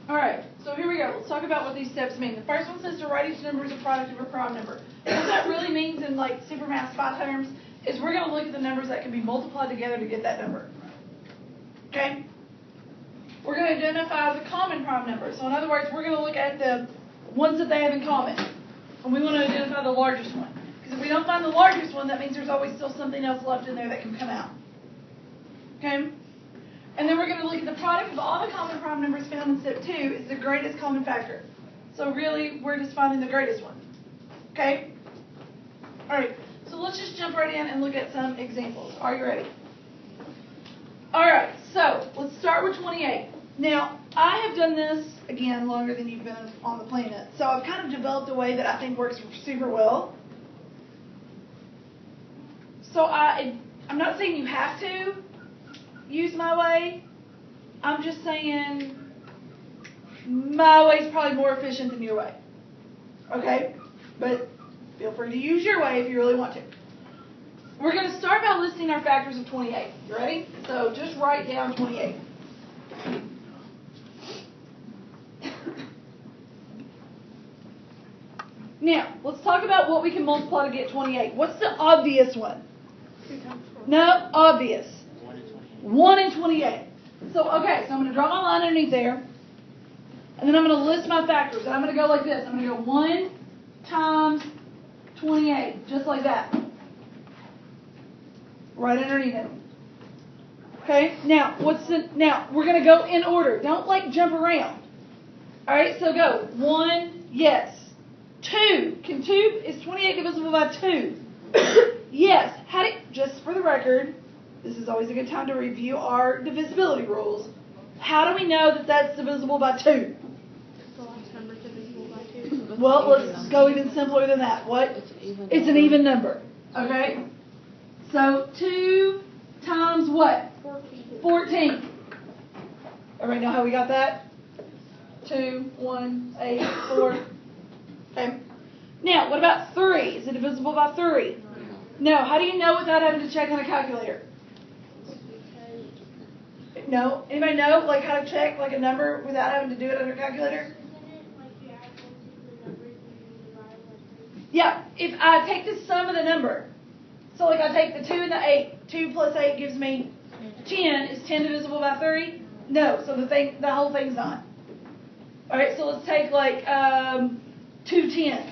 Alright, so here we go. Let's talk about what these steps mean. The first one says to write each number as a product of a prime number. What that really means in like supermath spy terms is we're going to look at the numbers that can be multiplied together to get that number. Okay? We're going to identify the common prime number. So in other words, we're going to look at the ones that they have in common. And we want to identify the largest one. Because if we don't find the largest one, that means there's always still something else left in there that can come out. Okay? And then we're going to look at the product of all the common prime numbers found in step 2 is the greatest common factor. So really, we're just finding the greatest one. Okay? Alright, so let's just jump right in and look at some examples. Are you ready? Alright, so let's start with 28. Now, I have done this, again, longer than you've been on the planet. So I've kind of developed a way that I think works super well. So I'm not saying you have to use my way. I'm just saying my way is probably more efficient than your way. Okay? But feel free to use your way if you really want to. We're going to start by listing our factors of 28. You ready? So just write down 28. Now, let's talk about what we can multiply to get 28. What's the obvious one? 2 times 4. No, obvious. 1 and 28. 1 and 28. So, okay, so I'm going to draw my line underneath there. And then I'm going to list my factors. And I'm going to go like this. I'm going to go 1 times 28. Just like that. Right underneath it. Okay, now, now, we're going to go in order. Don't, like, jump around. All right, so go. 1, yes. 2. Is 28 divisible by 2? Yes. Just for the record, this is always a good time to review our divisibility rules. How do we know that that's divisible by 2? The last number is divisible by 2. Well, let's go even simpler than that. What? It's an even number. Okay? So 2 times what? 14. Everybody know how we got that? 2, 1, 8, 4. Okay. Now, what about 3? Is it divisible by 3? No. How do you know without having to check on a calculator? No. Anybody know like how to check like a number without having to do it on a calculator? Yeah. If I take the sum of the number, so like I take the 2 and the 8. 2 plus 8 gives me 10. Is 10 divisible by 3? No. So the whole thing's not. All right. So let's take like 210.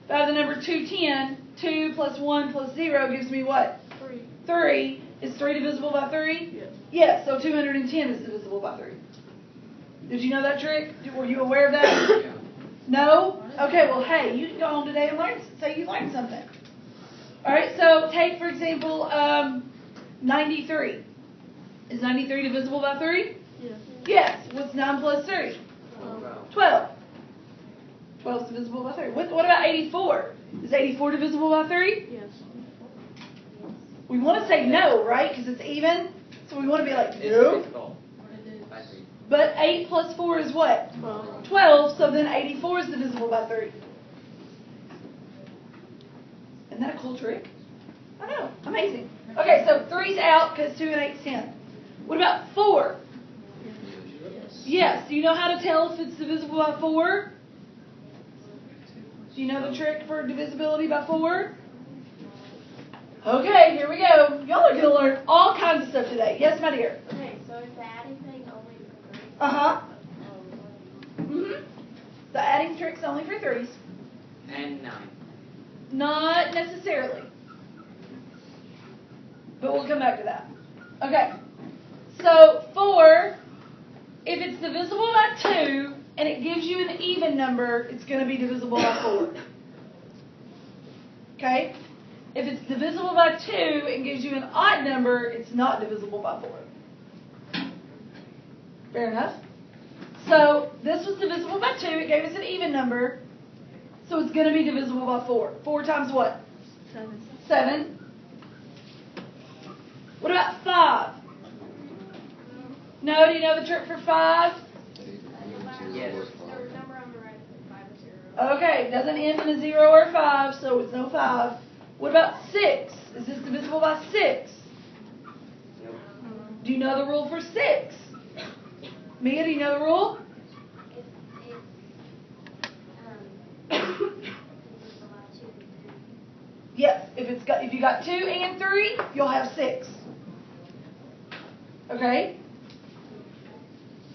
If I have the number 210, 2 plus 1 plus 0 gives me what? 3. 3. Is 3 divisible by 3? Yes. Yes, so 210 is divisible by 3. Did you know that trick? Were you aware of that? Yeah. No? Okay, well, hey, you can go home today and say you learned something. All right, so take, for example, 93. Is 93 divisible by 3? Yes. Yes. What's 9 plus 3? 12. 12 is divisible by 3. What about 84? Is 84 divisible by 3? Yes. We want to say no, right? Because it's even. So we want to be like, no. But 8 plus 4 is what? 12. 12, so then 84 is divisible by 3. Isn't that a cool trick? I know. Amazing. Okay, so 3's out because 2 and 8's 10. What about 4? Yes. Do you know how to tell if it's divisible by 4? Do you know the trick for divisibility by 4? Okay, here we go. Y'all are going to learn all kinds of stuff today. Yes, my dear? Okay, so is the adding thing only for 3? Uh-huh. The adding trick's only for 3s. And 9. Not necessarily. But we'll come back to that. Okay. So 4, if it's divisible by 2 and it gives you an even number, it's going to be divisible by 4. Okay? If it's divisible by 2 and gives you an odd number, it's not divisible by 4. Fair enough? So this was divisible by 2. It gave us an even number. So it's going to be divisible by 4. 4 times what? 7. 7. What about 5? No, do you know the trick for 5? Yes. The number on the right is 5 or 0. Okay, it doesn't end in a 0 or a 5, so it's no 5. What about 6? Is this divisible by 6? Do you know the rule for 6? Mia, do you know the rule? Yes, if you got 2 and 3, you'll have 6. Okay?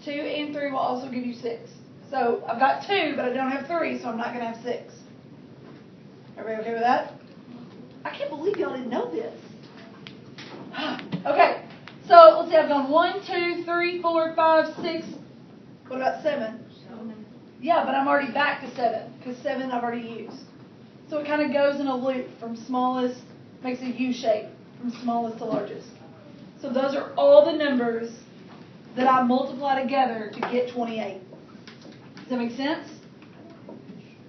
2 and 3 will also give you 6. So I've got 2, but I don't have 3, so I'm not going to have 6. Everybody okay with that? I can't believe y'all didn't know this. Okay, so let's see, I've gone 1, 2, 3, 4, 5, 6. What about 7? Yeah, but I'm already back to 7, because 7 I've already used. So it kind of goes in a loop from smallest, makes a U shape, from smallest to largest. So those are all the numbers that I multiply together to get 28. Does that make sense?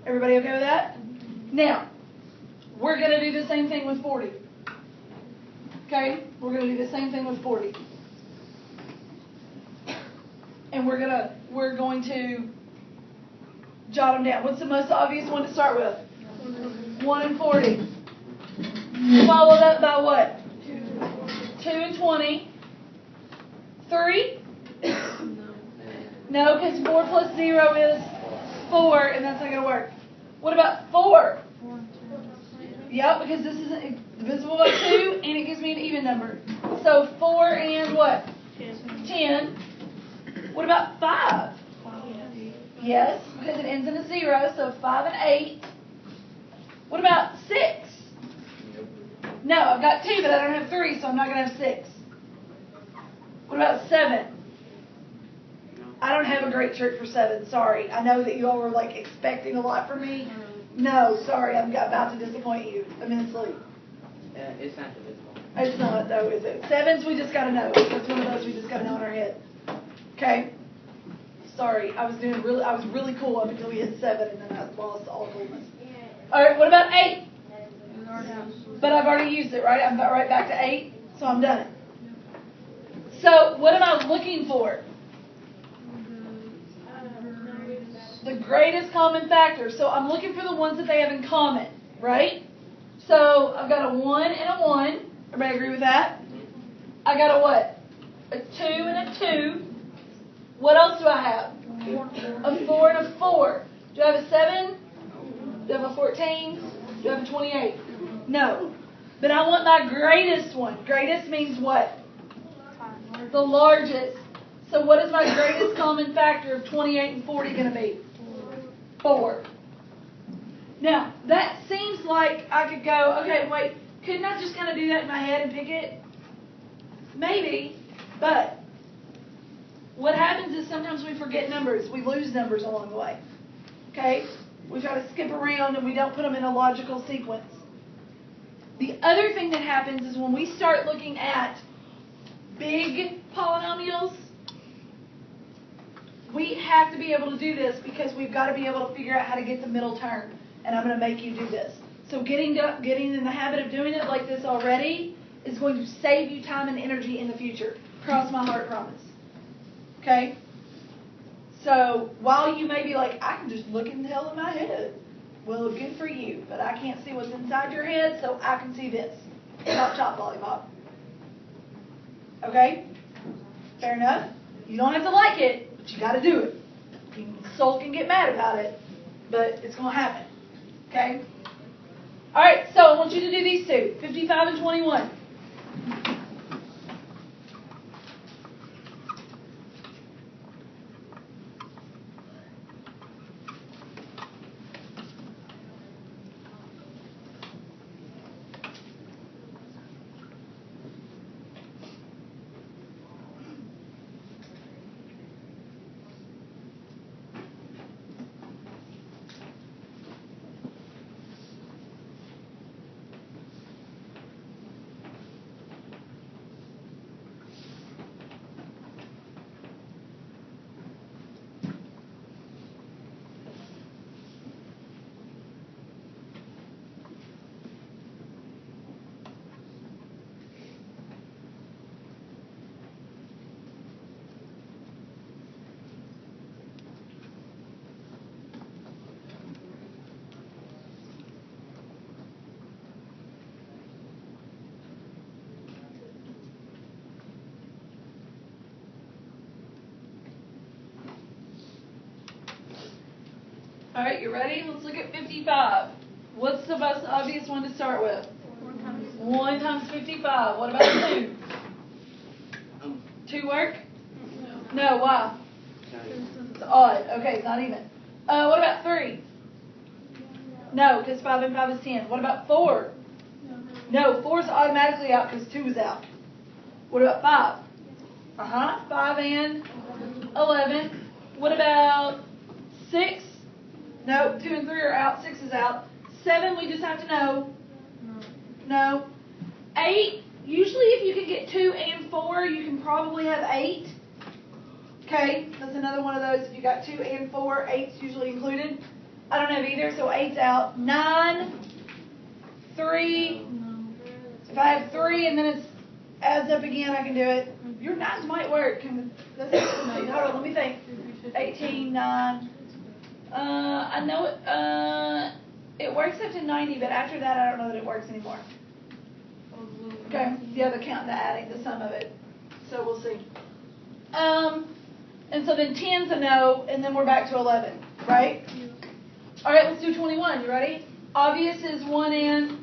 Everybody okay with that? Now, we're going to do the same thing with 40. Okay? We're going to do the same thing with 40. And we're going to jot them down. What's the most obvious one to start with? 1 and 40. Follow that by what? 2 and 20. 3? No, because 4 plus 0 is 4, and that's not going to work. What about 4? Yep, because this isn't divisible by 2, and it gives me an even number. So 4 and what? 10. What about 5? Yes, because it ends in a 0, so 5 and 8. What about 6? No, I've got 2, but I don't have 3, so I'm not going to have 6. What about 7? I don't have a great church for 7. Sorry. I know that you all were like expecting a lot from me. No, sorry. I'm about to disappoint you immensely. It's not divisible. It's not, though, is it? 7s, we just got to know. That's one of those we just got to know in our head. Okay? Sorry. I was really cool up until we hit 7, and then I lost all coolness. All right, what about 8? But I've already used it, right? I'm right back to 8, so I'm done. So what am I looking for? The greatest common factor. So I'm looking for the ones that they have in common, right? So I've got a 1 and a 1. Everybody agree with that? I got a what? A 2 and a 2. What else do I have? A 4 and a 4. Do I have a 7? Do I have a 14? Do I have a 28? No. But I want my greatest one. Greatest means what? The largest. So what is my greatest common factor of 28 and 40 going to be? 4. Now, that seems like I could go, okay, wait, couldn't I just kind of do that in my head and pick it? Maybe, but what happens is sometimes we forget numbers. We lose numbers along the way. Okay? We try to skip around and we don't put them in a logical sequence. The other thing that happens is when we start looking at big polynomials, we have to be able to do this because we've got to be able to figure out how to get the middle term. And I'm going to make you do this. So getting in the habit of doing it like this already is going to save you time and energy in the future. Cross my heart promise. Okay? So while you may be like, I can just look in the hell in my head. Well, good for you. But I can't see what's inside your head, so I can see this. Chop, chop, lollipop. Okay? Fair enough? You don't have to like it, but you got to do it. You can sulk and get mad about it, but it's going to happen. Okay? All right, so I want you to do these two, 55 and 21. All right, you ready? Let's look at 55. What's the most obvious one to start with? 1 times 55. What about 2? 2 work? No, why? It's odd. Okay, not even. What about 3? No, because 5 and 5 is 10. What about 4? No, 4 is automatically out because 2 is out. What about 5? 5 and 11. What about 6? No, 2 and 3 are out. 6 is out. 7, we just have to know. No. 8, usually if you can get 2 and 4, you can probably have 8. Okay, that's another one of those. If you got 2 and 4, 8's usually included. I don't have either, so 8's out. 9, 3. If I have 3 and then it adds up again, I can do it. Your 9s might work. Hold on, let me think. 18, 9. I know it works up to 90, but after that, I don't know that it works anymore. Okay, yeah, they're counting the adding, the sum of it. So we'll see. And so then 10's a no, and then we're back to 11, right? All right, let's do 21. You ready? Obvious is 1 and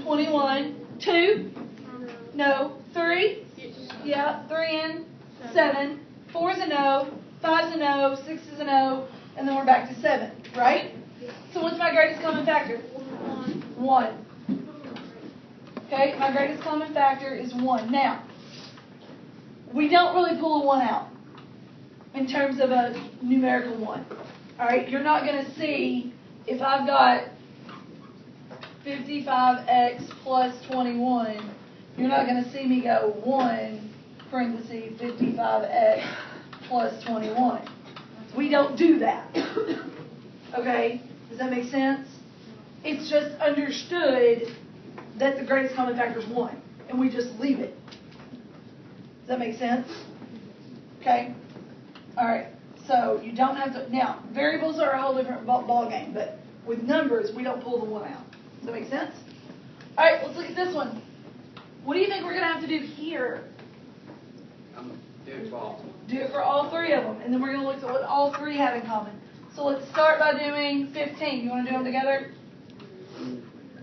21. 2? No. 3? Yeah, 3 and 7. 4's a no. 5's a no. 6 is a no. And then we're back to 7, right? So what's my greatest common factor? 1. Okay, my greatest common factor is 1. Now, we don't really pull a 1 out in terms of a numerical 1. All right, you're not going to see if I've got 55x plus 21, you're not going to see me go 1 parentheses 55x plus 21. We don't do that. Okay, does that make sense? It's just understood that the greatest common factor is 1, and we just leave it. Does that make sense? Okay. All right. So you don't have to. Now, variables are a whole different ball game, but with numbers, we don't pull the 1 out. Does that make sense? All right. Let's look at this one. What do you think we're going to have to do here? Do it for all. Do it for all 3 of them, and then we're going to look at what all 3 have in common. So let's start by doing 15. You want to do them together?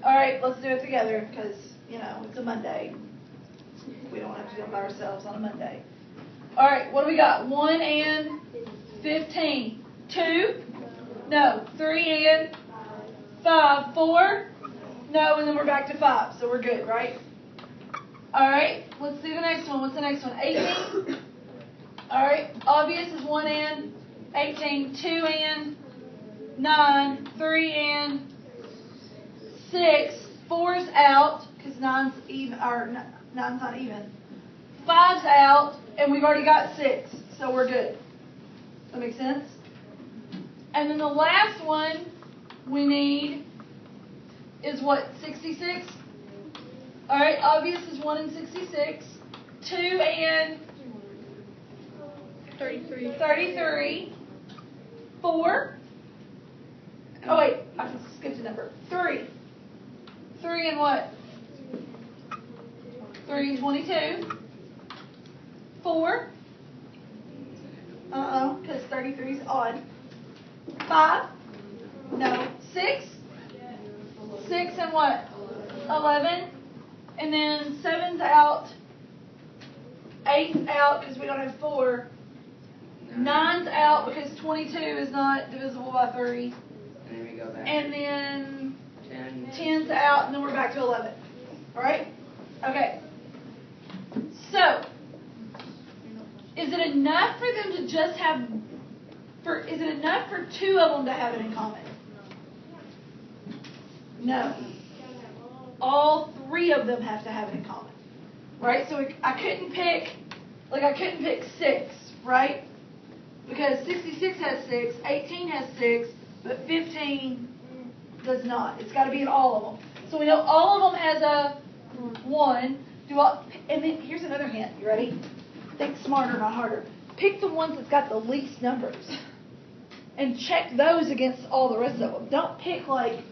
All right, let's do it together because, it's a Monday. We don't have to do them by ourselves on a Monday. All right, what do we got? 1 and 15. 2? No. 3 and 5. 4? No, and then we're back to 5. So we're good, right? All right, let's do the next one. What's the next one? 18? All right, obvious is 1 and 18. 2 and 9. 3 and 6. 4's out because 9's even, or 9's not even. 5's out, and we've already got 6, so we're good. Does that make sense? And then the last one we need is what, 66? All right, obvious is 1 and 66. 2 and 33. 4. Oh, wait, I skipped a number. 3. 3 and what? 3 and 22. 4. Because 33 is odd. 5. No. 6. 6 and what? 11. And then 7's out. 8's out because we don't have 4. 9's out because 22 is not divisible by 3. And then we go back. And then 10. 10's out, and then we're back to 11. All right? Okay. So, is it enough for them to just have, is it enough for 2 of them to have it in common? No. All 3 of them have to have it in common. Right? So I couldn't pick 6, right? Because 66 has 6, 18 has 6, but 15 does not. It's got to be in all of them. So we know all of them has a 1. And then here's another hint. You ready? Think smarter, not harder. Pick the ones that's got the least numbers. And check those against all the rest of them. Don't pick like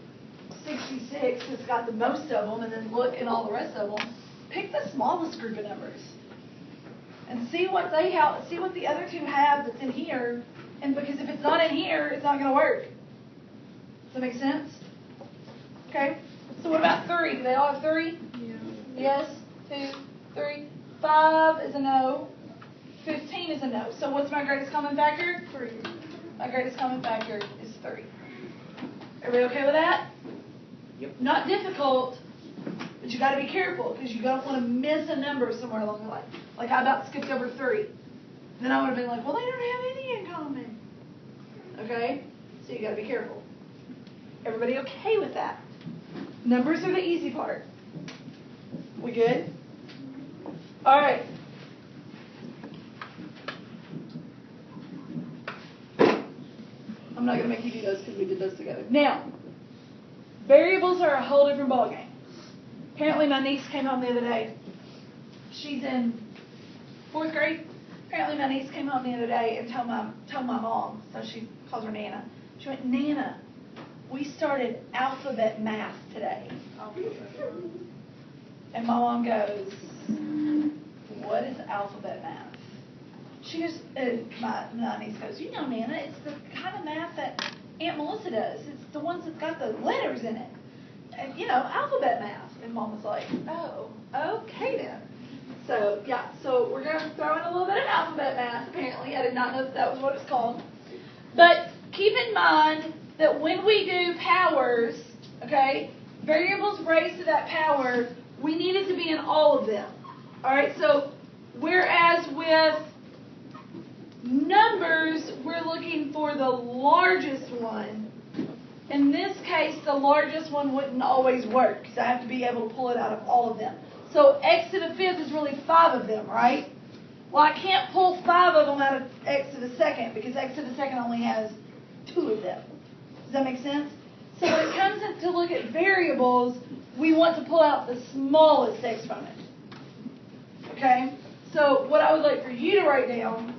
66 that's got the most of them and then look at all the rest of them. Pick the smallest group of numbers. And see what the other 2 have that's in here. And because if it's not in here, it's not going to work. Does that make sense? Okay. So what about 3? Do they all have 3? Yeah. Yes. 2, 3. 5 is a no. 15 is a no. So what's my greatest common factor? 3. My greatest common factor is 3. Everybody okay with that? Yep. Not difficult, but you got to be careful because you don't want to miss a number somewhere along the line. Like I about skipped over 3. Then I would have been like, well, they don't have any in common. Okay? So you got to be careful. Everybody okay with that? Numbers are the easy part. We good? All right. I'm not going to make you do those because we did those together. Now, variables are a whole different ballgame. Apparently my niece came home the other day. She's in 4th grade. Apparently my niece came home the other day and told my mom, so she calls her Nana. She went, Nana, we started alphabet math today. And my mom goes, what is alphabet math? She goes, my niece goes, you know, Nana, it's the kind of math that Aunt Melissa does. It's the ones that's got the letters in it. And, you know, alphabet math. And Mom was like, oh, okay then. So, yeah, so we're going to throw in a little bit of alphabet math, apparently. I did not know that was what it's called. But keep in mind that when we do powers, okay, variables raised to that power, we need it to be in all of them. All right, so whereas with numbers, we're looking for the largest one. In this case, the largest one wouldn't always work because I have to be able to pull it out of all of them. So x to the 5th is really 5 of them, right? Well, I can't pull 5 of them out of x to the 2nd because x to the 2nd only has 2 of them. Does that make sense? So when it comes to look at variables, we want to pull out the smallest exponent. Okay? So what I would like for you to write down,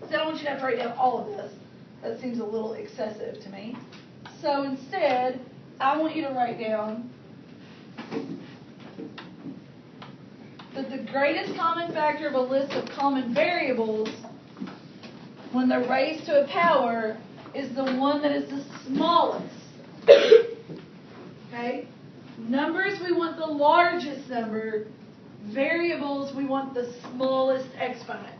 I don't want you to have to write down all of this. That seems a little excessive to me. So instead, I want you to write down that the greatest common factor of a list of common variables, when they're raised to a power, is the one that is the smallest. Okay? Numbers, we want the largest number. Variables, we want the smallest exponent.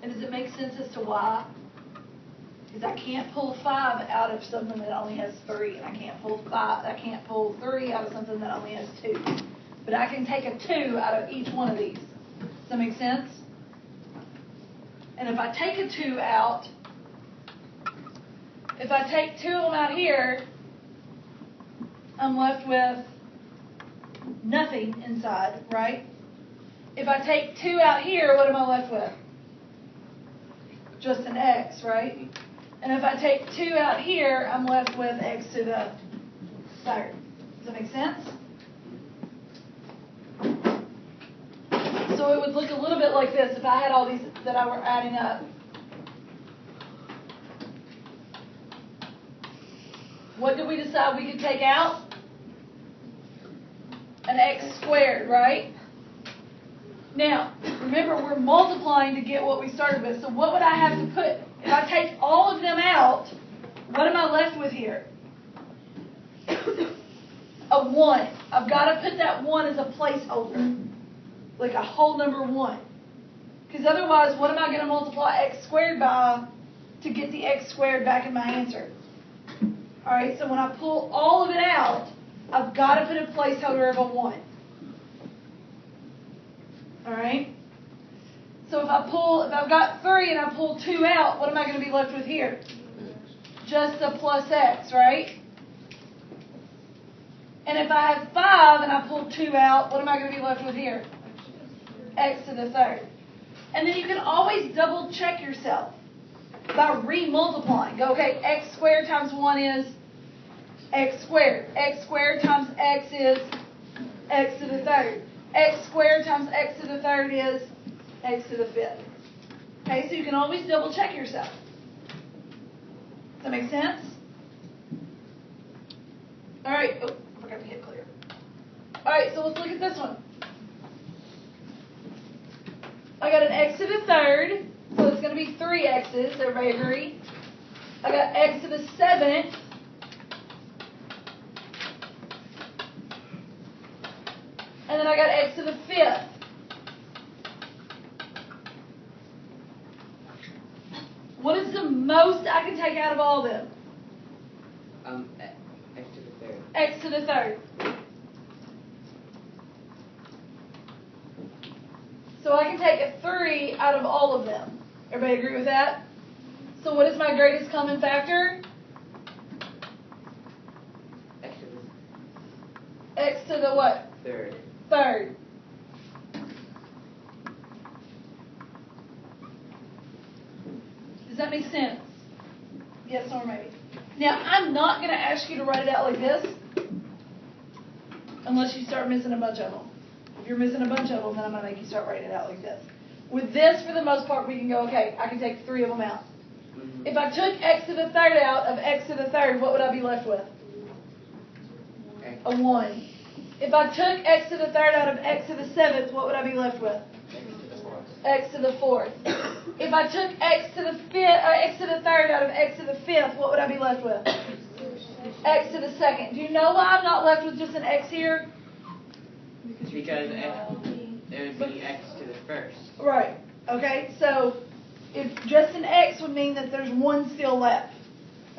And does it make sense as to why? Because I can't pull 5 out of something that only has 3, and I can't pull 3 out of something that only has 2. But I can take a 2 out of each one of these. Does that make sense? And if I take a 2 out, if I take 2 of them out here, I'm left with nothing inside, right? If I take 2 out here, what am I left with? Just an x, right? And if I take 2 out here, I'm left with x to the 3rd. Does that make sense? So it would look a little bit like this if I had all these that I were adding up. What did we decide we could take out? An x squared, right? Now, remember, we're multiplying to get what we started with. So what would I have to put? If I take all of them out, what am I left with here? A 1. I've got to put that 1 as a placeholder. Like a whole number 1. Because otherwise, what am I going to multiply x squared by to get the x squared back in my answer? Alright, so when I pull all of it out, I've got to put a placeholder of a 1. Alright? So if I've got 3 and I pull 2 out, what am I going to be left with here? Just a plus x, right? And if I have 5 and I pull 2 out, what am I going to be left with here? X to the 3rd. And then you can always double check yourself by re-multiplying. Go, okay, x squared times 1 is x squared. X squared times x is x to the 3rd. X squared times x to the 3rd is x to the 5th. Okay, so you can always double check yourself. that make sense? Alright, oh, I forgot to hit clear. Alright, so let's look at this one. I got an x to the third, so it's going to be 3 x's, everybody agree? I got x to the 7th, and then I got x to the 5th. What is the most I can take out of all of them? X to the third. X to the third. So I can take a 3 out of all of them. Everybody agree with that? So what is my greatest common factor? X to the X to the what? third. Third. Does that make sense? Yes or maybe? Now, I'm not going to ask you to write it out like this unless you start missing a bunch of them. If you're missing a bunch of them, then I'm going to make you start writing it out like this. With this, for the most part, we can go, okay, I can take 3 of them out. Mm-hmm. If I took x to the third out of x to the third, what would I be left with? X. A 1. If I took x to the third out of x to the 7th, what would I be left with? X to the fourth. X to the 4th. If I took x to the 5th, x to the third out of x to the 5th, what would I be left with? X to the 2nd. Do you know why I'm not left with just an x here? Because it would be X to the first. Right. Okay. So if just an x would mean that there's 1 still left.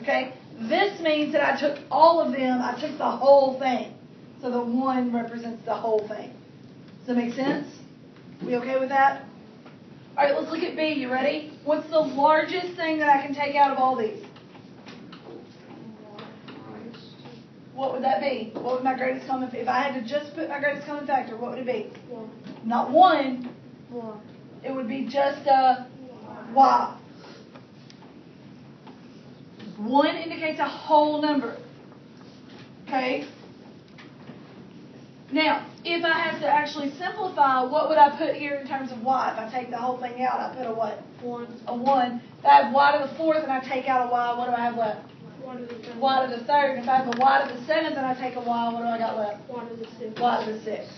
Okay. This means that I took all of them. I took the whole thing. So the 1 represents the whole thing. Does that make sense? We okay with that? All right, let's look at B. You ready? What's the largest thing that I can take out of all these? What would that be? What would my greatest common factor? If I had to just put my greatest common factor, what would it be? 1. Not 1. 1. It would be just a y. 1 indicates a whole number. Okay? Now, if I have to actually simplify, what would I put here in terms of y? If I take the whole thing out, I put a what? 1. A 1. If I have y to the 4th and I take out a y, what do I have left? 1 to the 3rd. Y to the 3rd. And if I have a y to the 7th and I take a y, what do I got left? 1 to the 6th. Y to the 6th.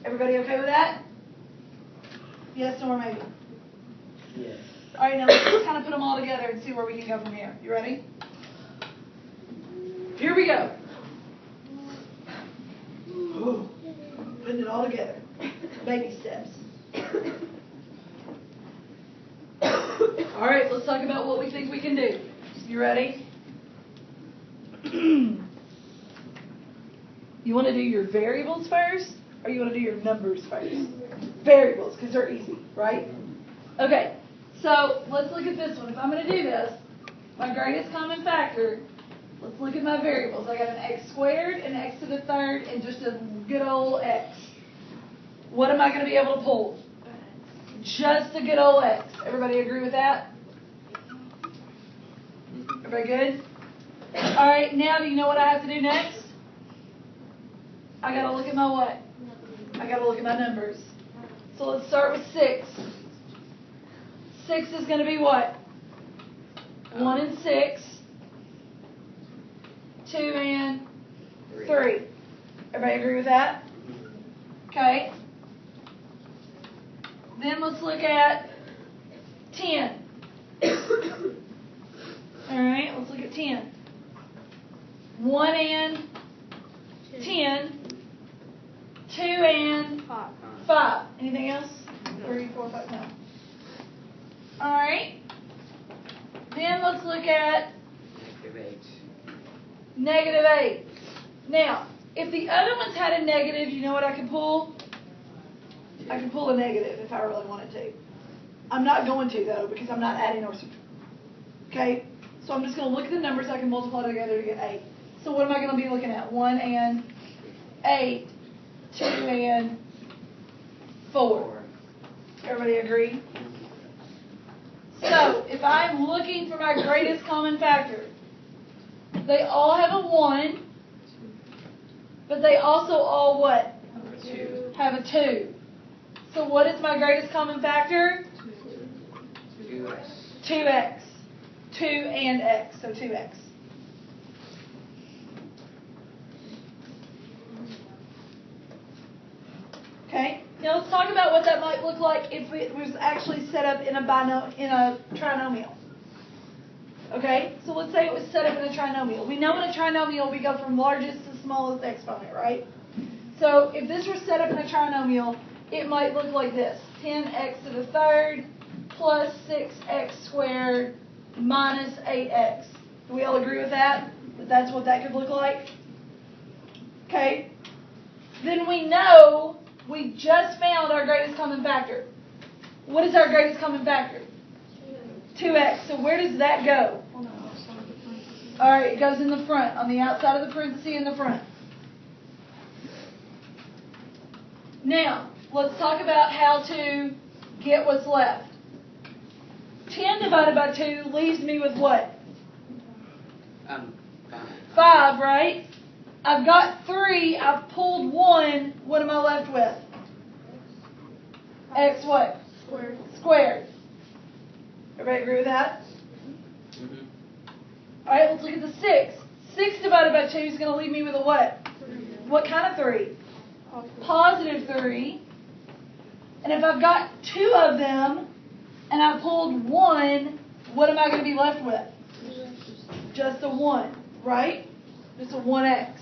Everybody okay with that? Yes or maybe? Yes. All right, now let's just kind of put them all together and see where we can go from here. You ready? Here we go. Ooh, putting it all together. Baby steps. All right, let's talk about what we think we can do. You ready? You want to do your variables first, or you want to do your numbers first? Variables, because they're easy, right? Okay, so let's look at this one. If I'm going to do this, my greatest common factor, let's look at my variables. I got an x squared, an x to the 3rd, and just a good old x. What am I going to be able to pull? Just a good old x. Everybody agree with that? Everybody good? All right, now do you know what I have to do next? I got to look at my what? I got to look at my numbers. So let's start with 6. 6 is going to be what? 1 and 6. 2 and 3. Everybody agree with that? Okay. Then let's look at 10. Alright, let's look at 10. 1 and 10. 2 and 5. Anything else? 3, 4, 5, no. Alright. Then let's look at -8. Now, if the other ones had a negative, you know what I could pull? I can pull a negative if I really wanted to. I'm not going to, though, because I'm not adding or subtracting. Okay? So I'm just going to look at the numbers I can multiply together to get 8. So what am I going to be looking at? 1 and 8, 2 and 4. Everybody agree? So, if I'm looking for my greatest common factor, they all have a 1, but they also all what? Have a 2. So what is my greatest common factor? 2x. 2x. 2 and x, so 2x. Okay, now let's talk about what that might look like if it was actually set up in a trinomial. Okay, so let's say it was set up in a trinomial. We know in a trinomial we go from largest to smallest exponent, right? So if this were set up in a trinomial, it might look like this. 10x to the third plus 6x squared minus 8x. Do we all agree with that? That that's what that could look like? Okay. Then we know we just found our greatest common factor. What is our greatest common factor? 2x. So where does that go? Alright, it goes in the front, on the outside of the parenthesis in the front. Now, let's talk about how to get what's left. 10 divided by 2 leaves me with what? 5, right? I've got 3, I've pulled 1, what am I left with? X what? Squared. Squared. Everybody agree with that? Mm-hmm. Alright, let's look at the 6. 6 divided by 2 is going to leave me with a what? 3. What kind of 3? Positive. Positive 3. And if I've got 2 of them, and I pulled 1, what am I going to be left with? Just a 1, right? Just a 1x.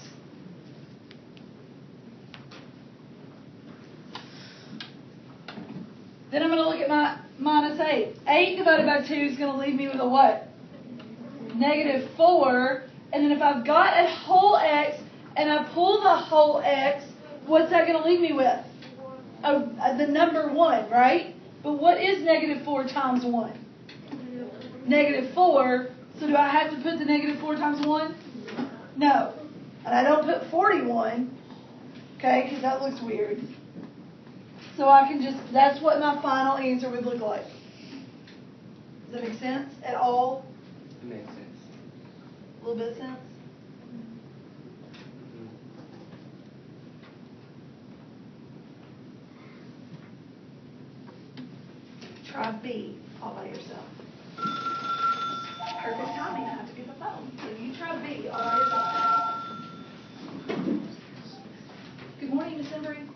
Then I'm going to look at my minus 8. 8 divided by 2 is going to leave me with a what? Negative 4. And then if I've got a whole x, and I pull the whole x, what's that going to leave me with? The number 1, right? But what is negative 4 times 1? Negative 4. So do I have to put the negative 4 times 1? No. And I don't put 41, okay, because that looks weird. So I can just, that's what my final answer would look like. Does that make sense at all? It makes sense. A little bit of sense? Try B all by yourself. Perfect timing. I have to get the phone. So you try B all by yourself. Good morning, Miss Embry.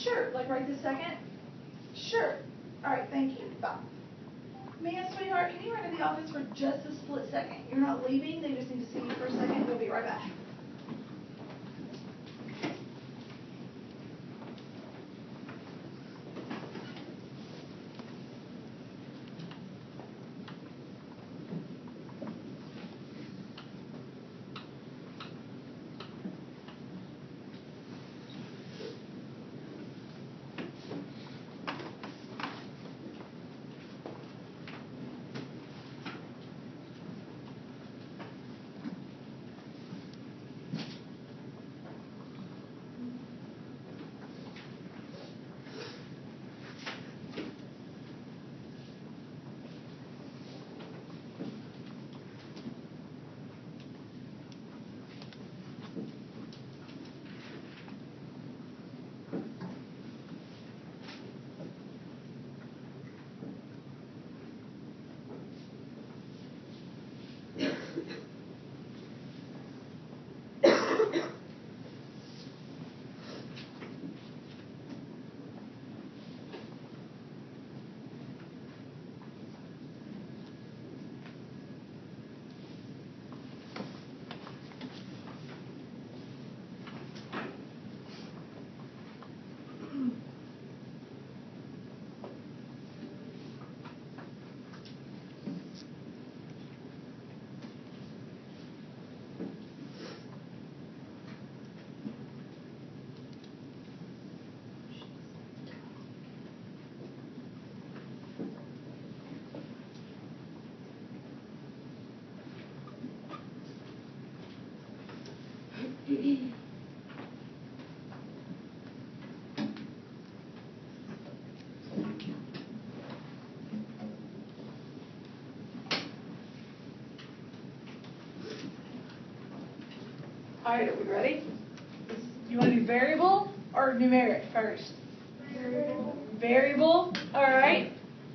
Sure. Like right this second? Sure. All right. Thank you. Bye. Ma'am, sweetheart, can you run to the office for just a split second? You're not leaving. They just need to see you for a second. We'll be right back. All right, are we ready? You want to do variable or numeric first? Variable. All right.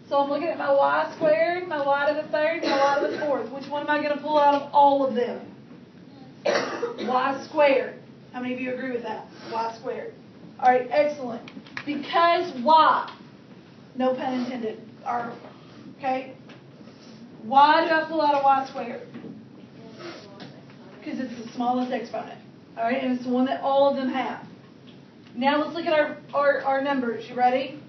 So I'm looking at my y squared, my y to the third, my y to the fourth. Which one am I going to pull out of all of them? Y squared. How many of you agree with that? Y squared. All right, excellent. Because y, no pun intended, okay? Why do I pull out a y squared? Because it's the smallest exponent. All right, and it's the one that all of them have. Now let's look at our numbers. You ready?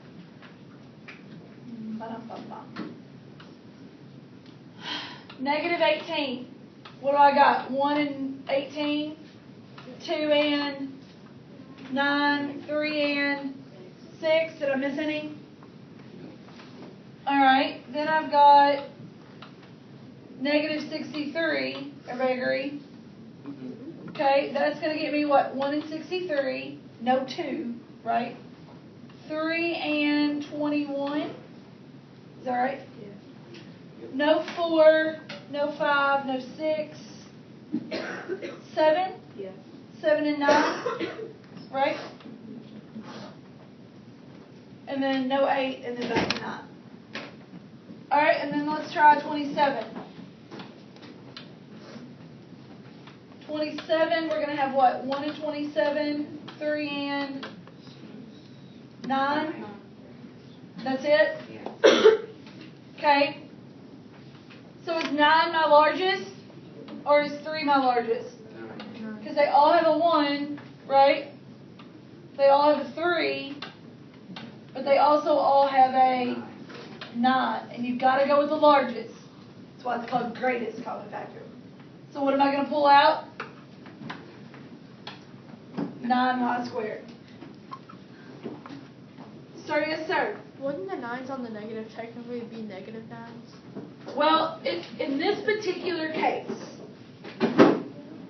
Negative 18. What do I got? 1 and 18, 2 and 9, 3 and 6. Did I miss any? All right. Then I've got negative 63. Everybody agree? Okay. That's going to get me what? 1 and 63. No 2. Right? 3 and 21. Is that right? No 4, no 5, no 6, 7? Yes. 7 and 9, right? And then no 8, and then back to 9. All right, and then let's try 27. 27, we're going to have what? 1 and 27, 3 and 9? That's it? Okay. So is 9 my largest, or is 3 my largest? Because they all have a 1, right? They all have a 3, but they also all have a 9. And you've got to go with the largest. That's why it's called greatest common factor. So what am I going to pull out? 9y squared. Sir, yes, sir. Wouldn't the 9s on the negative technically be negative 9s? Well, in this particular case,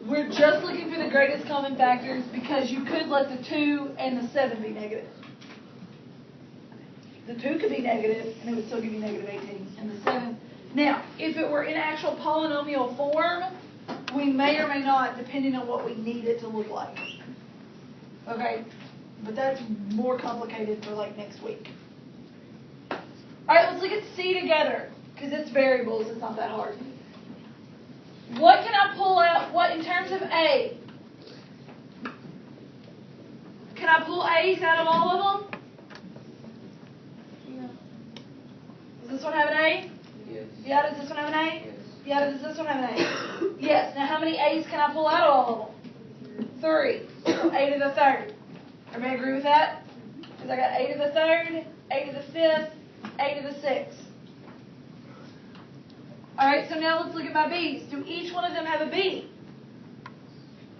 we're just looking for the greatest common factors because you could let the 2 and the 7 be negative. The 2 could be negative, and it would still give you negative 18, and the 7. Now, if it were in actual polynomial form, we may or may not, depending on what we need it to look like. Okay? But that's more complicated for like next week. All right, let's look at C together, because it's variables. It's not that hard. What can I pull out? What in terms of A? Can I pull A's out of all of them? Does this one have an A? Yes. Yeah, does this one have an A? Yes. Yeah, does this one have an A? Yes. Now, how many A's can I pull out of all of them? 3. So A to the third. Everybody agree with that? Because I got A to the third, A to the fifth, A to the sixth. All right, so now let's look at my B's. Do each one of them have a B?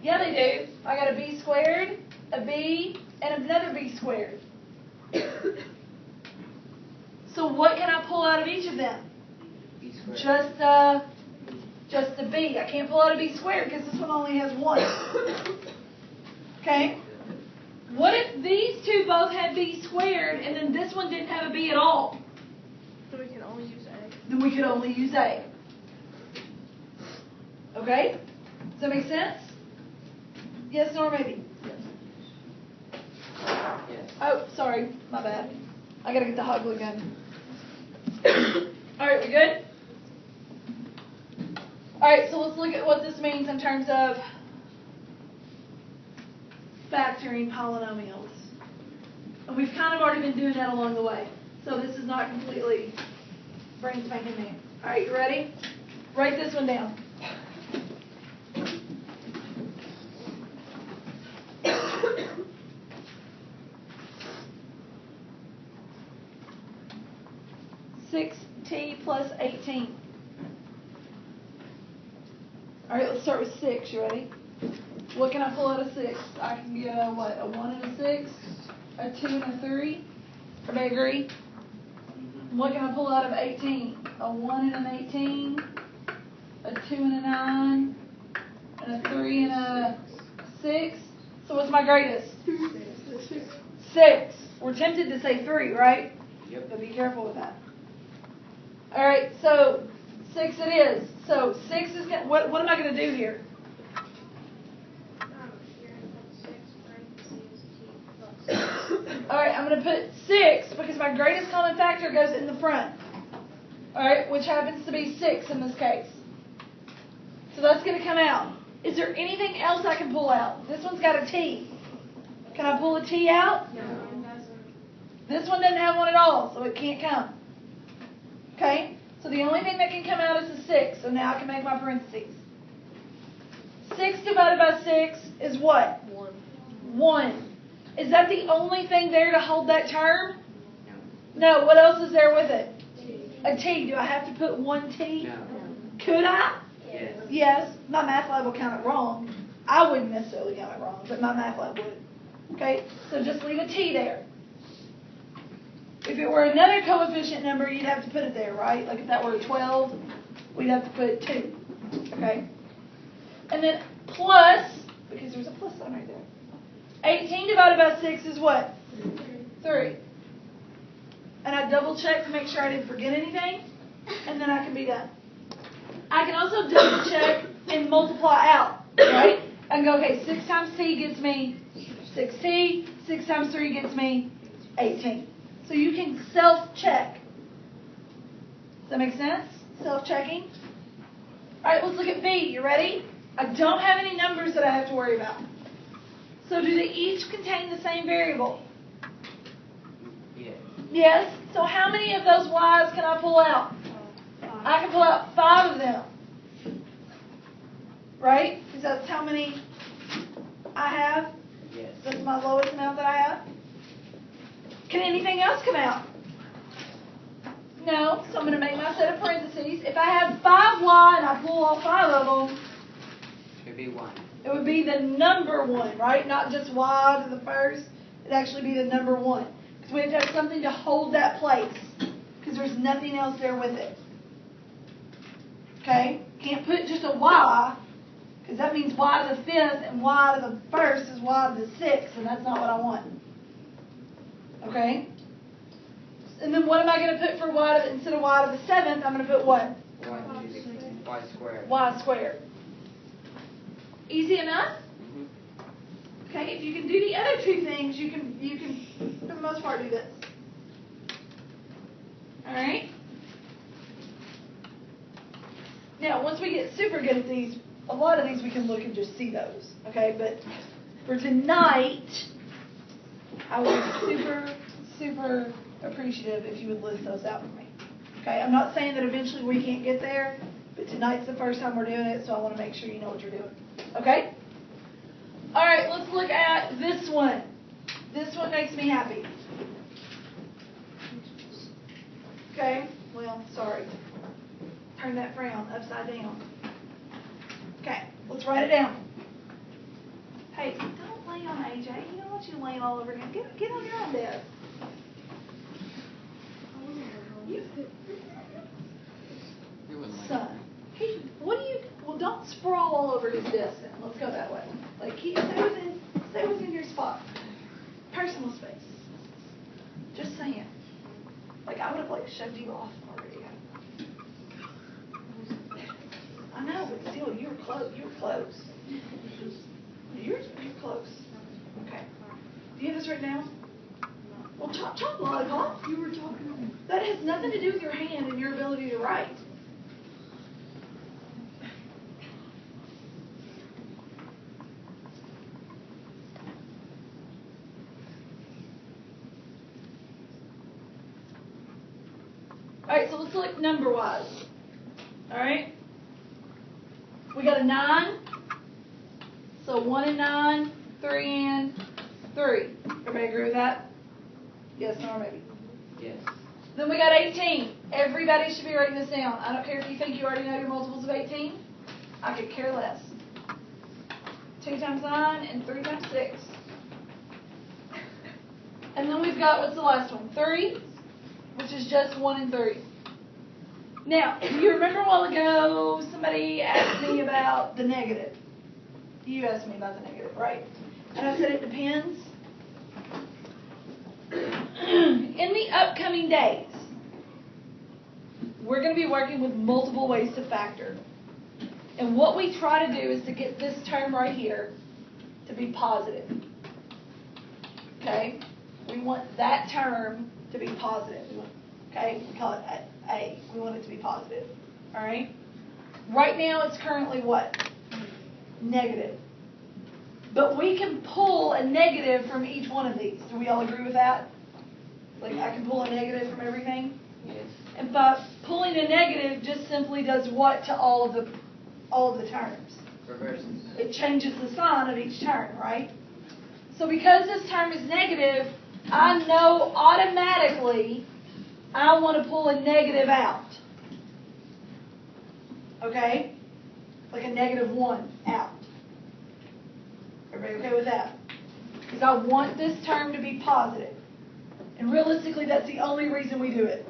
Yeah, they do. I got a B squared, a B, and another B squared. So what can I pull out of each of them? B squared. Just the B. I can't pull out a B squared because this one only has 1. Okay? What if these two both had B squared and then this one didn't have a B at all? So we can only use A. Then we could only use A. Okay? Does that make sense? Yes or maybe? Yes. Oh, sorry. My bad. I gotta get the hot glue gun. Alright, we good? Alright, so let's look at what this means in terms of factoring polynomials. And we've kind of already been doing that along the way. So this is not completely brain spanking new. Alright, you ready? Write this one down. T plus 18. Alright, let's start with 6. You ready? What can I pull out of 6? I can get a 1 and a 6, a 2 and a 3. Everybody agree? What can I pull out of 18? A 1 and an 18, a 2 and a 9, and a 3 and a 6. So what's my greatest? 6. We're tempted to say 3, right? Yep. But be careful with that. All right, so 6 it is. So 6 is going. What am I going to do here? You're going to put 6 parentheses T plus. All right, I'm going to put 6 because my greatest common factor goes in the front. Alright, which happens to be 6 in this case. So that's going to come out. Is there anything else I can pull out? This one's got a t. Can I pull a t out? No, it doesn't. This one doesn't have one at all, so it can't come. Okay? So the only thing that can come out is a 6. So now I can make my parentheses. 6 divided by 6 is what? 1. 1. Is that the only thing there to hold that term? No. What else is there with it? A t. Do I have to put one t? No. Could I? Yes. Yes. My math lab will count it wrong. I wouldn't necessarily count it wrong, but my math lab would. Okay? So just leave a t there. If it were another coefficient number, you'd have to put it there, right? Like if that were a 12, we'd have to put 2. Okay? And then plus, because there's a plus sign right there. 18 divided by 6 is what? 3. And I double check to make sure I didn't forget anything, and then I can be done. I can also double check and multiply out, right? I can go, okay, 6 times t gets me 6t, 6 times 3 gets me 18. So you can self-check. Does that make sense? Self-checking? All right, let's look at B. You ready? I don't have any numbers that I have to worry about. So do they each contain the same variable? Yes. Yes. So how many of those y's can I pull out? I can pull out 5 of them. Right? Because that's how many I have. Yes. That's my lowest amount that I have. Can anything else come out? No. So I'm going to make my set of parentheses. If I have 5y and I pull all 5 of them, Should be 1. it would be the number 1, right? Not just y to the first. It'd actually be the number 1. Because we have to have something to hold that place. Because there's nothing else there with it. Okay? Can't put just a y. Because that means y to the 5th and y to the 1st is y to the 6th. And that's not what I want. Okay? And then what am I going to put for y to the, instead of y to the 7th? I'm going to put what? Y squared. Y squared. Easy enough? Mm-hmm. Okay, if you can do the other 2 things, you can for the most part do this. Alright? Now, once we get super good at these, a lot of these we can look and just see those. Okay, but for tonight, I would be super, super appreciative if you would list those out for me. Okay, I'm not saying that eventually we can't get there, but tonight's the first time we're doing it, so I want to make sure you know what you're doing. Okay? All right, let's look at this one. This one makes me happy. Okay? Well, sorry. Turn that frown upside down. Okay, let's write it down. Hey, don't lay on AJ. You don't want you laying all over him. Get on your own desk. Son. Hey, what do you... Well, don't sprawl all over his desk then. Let's go that way. Like, stay within your spot. Personal space. Just saying. Like, I would have, shoved you off already. I know, but still, you're close. You're close. You're close. Okay. Do you have this written down? Well, chop, lollipop. You were talking. That has nothing to do with your hand and your ability to write. Alright, so let's look number-wise. Alright? We got a 9. So 1 and 9, 3 and 3. Everybody agree with that? Yes, no, or maybe? Yes. Then we got 18. Everybody should be writing this down. I don't care if you think you already know your multiples of 18. I could care less. 2 times 9 and 3 times 6. And then we've got, what's the last one? 3, which is just 1 and 3. Now, do you remember a while ago somebody asked me about the negative? You asked me about the negative, right? And I said it depends. In the upcoming days, we're going to be working with multiple ways to factor. And what we try to do is to get this term right here to be positive. Okay? We want that term to be positive. Okay, we call it A. We want it to be positive. All right? Right now it's currently what? Negative. But we can pull a negative from each one of these. Do we all agree with that? Like I can pull a negative from everything? Yes. And by pulling a negative just simply does what to all of the terms? Reverses. It changes the sign of each term, right? So because this term is negative, I know automatically I want to pull a negative out. Okay? Like a -1 out. Everybody okay with that? Because I want this term to be positive. And realistically, that's the only reason we do it.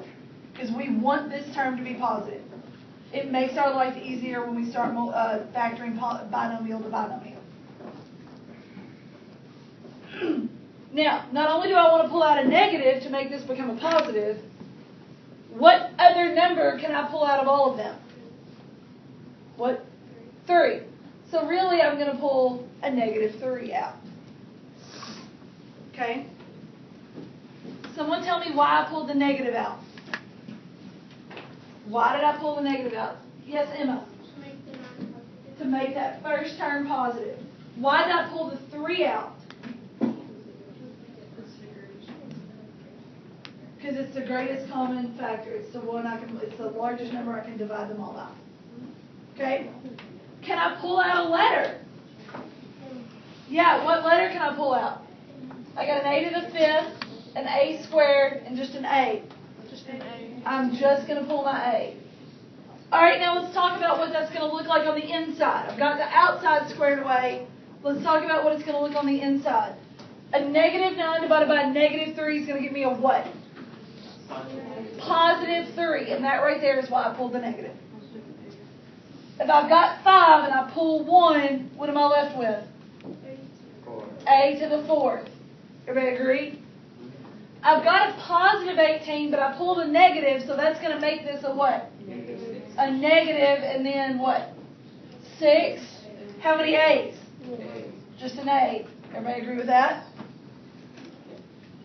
Because we want this term to be positive. It makes our life easier when we start factoring binomial to binomial. Now, not only do I want to pull out a negative to make this become a positive, what other number can I pull out of all of them? What? 3. So really, I'm going to pull a -3 out. Okay? Someone tell me why I pulled the negative out. Why did I pull the negative out? Yes, Emma? To make that first term positive. Why did I pull the 3 out? Because it's the greatest common factor. It's the one it's the largest number I can divide them all out. Okay? Can I pull out a letter? Yeah, what letter can I pull out? I got an A to the 5th, an A squared, and just an A. Just an A. I'm just going to pull my A. All right, now let's talk about what that's going to look like on the inside. I've got the outside squared away. Let's talk about what it's going to look on the inside. A -9 divided by a -3 is going to give me a what? +3. And that right there is why I pulled the negative. If I've got 5 and I pull 1, what am I left with? 4. A to the 4th. Everybody agree? I've got a +18, but I pulled a negative, so that's going to make this a what? A negative, and then what? 6. How many A's? Just an A. Everybody agree with that?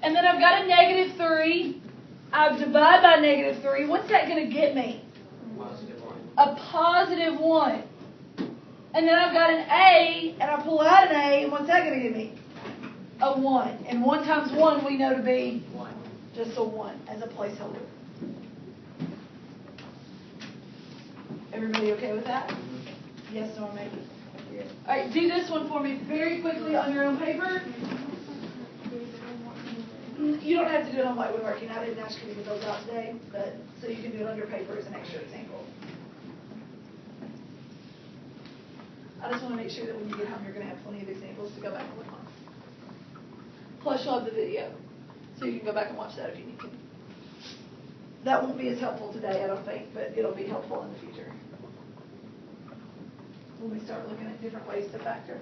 And then I've got a -3. I divide by -3. What's that going to get me? A +1. And then I've got an A, and I pull out an A, and what's that going to give me? A 1. And 1 times 1 we know to be 1. just a 1 as a placeholder. Everybody okay with that? Yes, no, maybe. Yes. All right, do this one for me very quickly on your own paper. You don't have to do it on whiteboard working. I didn't ask you to get those out today, but so you can do it on your paper as an extra example. I just want to make sure that when you get home, you're going to have plenty of examples to go back and look on. Plus, you'll have the video, so you can go back and watch that if you need to. That won't be as helpful today, I don't think, but it'll be helpful in the future when we start looking at different ways to factor.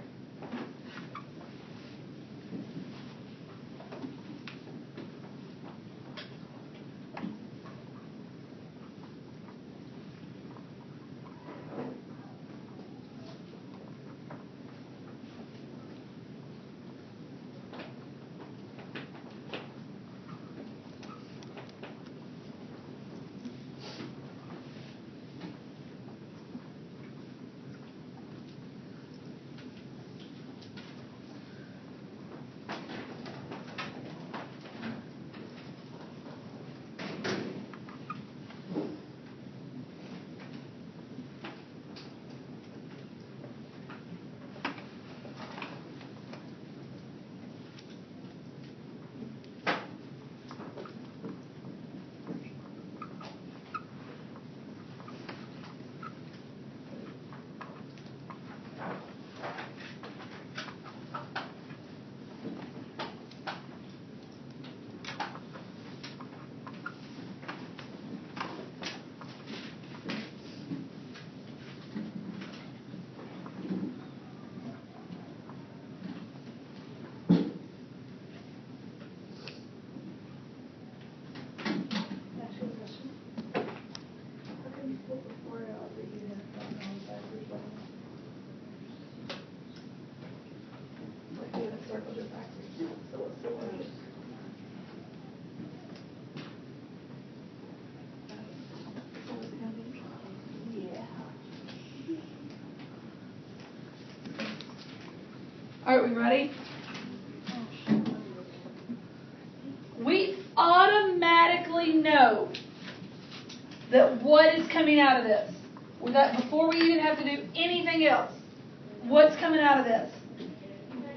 Alright, we ready? We automatically know that what is coming out of this. Before we even have to do anything else. What's coming out of this?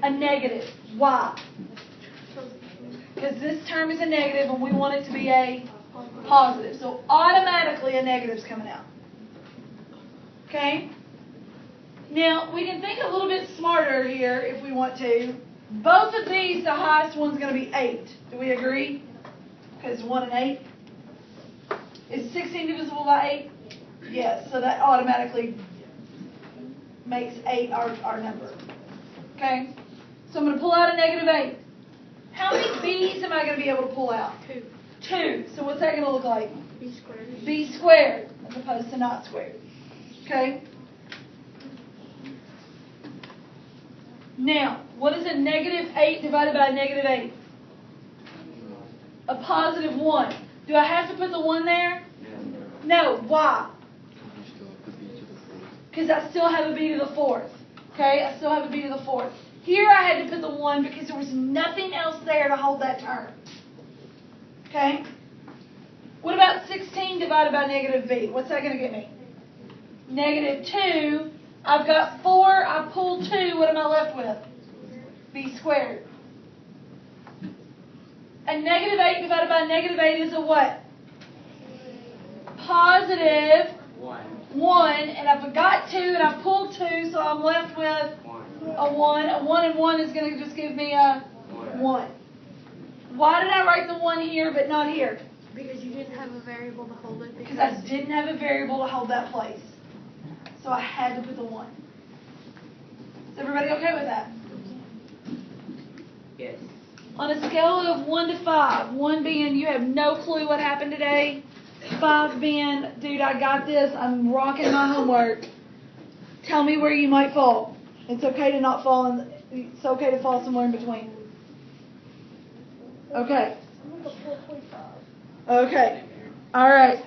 A negative. Why? Because this term is a negative and we want it to be a positive. So automatically a negative's coming out. Okay? Now, we can think a little bit smarter here if we want to. Both of these, the highest one's going to be 8. Do we agree? Because 1 and 8. Is 16 divisible by 8? Yes, so that automatically makes 8 our number. Okay? So I'm going to pull out a negative 8. How many b's am I going to be able to pull out? 2. 2. So what's that going to look like? B squared. B squared, as opposed to not squared. Okay? Now, what is a negative 8 divided by a negative 8? A positive 1. Do I have to put the 1 there? No. Why? Because I still have a b to the 4th. Okay? I still have a b to the 4th. Here I had to put the 1 because there was nothing else there to hold that term. Okay? What about 16 divided by negative b? What's that going to get me? Negative 2. I've got 4. I pulled 2. What am I left with? B squared. A negative 8 divided by a negative 8 is a what? Positive 1. And I forgot 2 and I pulled 2, so I'm left with a 1. A 1 and 1 is going to just give me a 1. Why did I write the 1 here but not here? Because you didn't have a variable to hold it. Because I didn't have a variable to hold that place. So I had to put the 1. Is everybody okay with that? Yes. On a scale of 1 to 5, 1 being you have no clue what happened today, 5 being, dude, I got this, I'm rocking my homework. Tell me where you might fall. It's okay to not fall, it's okay to fall somewhere in between. Okay. Okay. All right.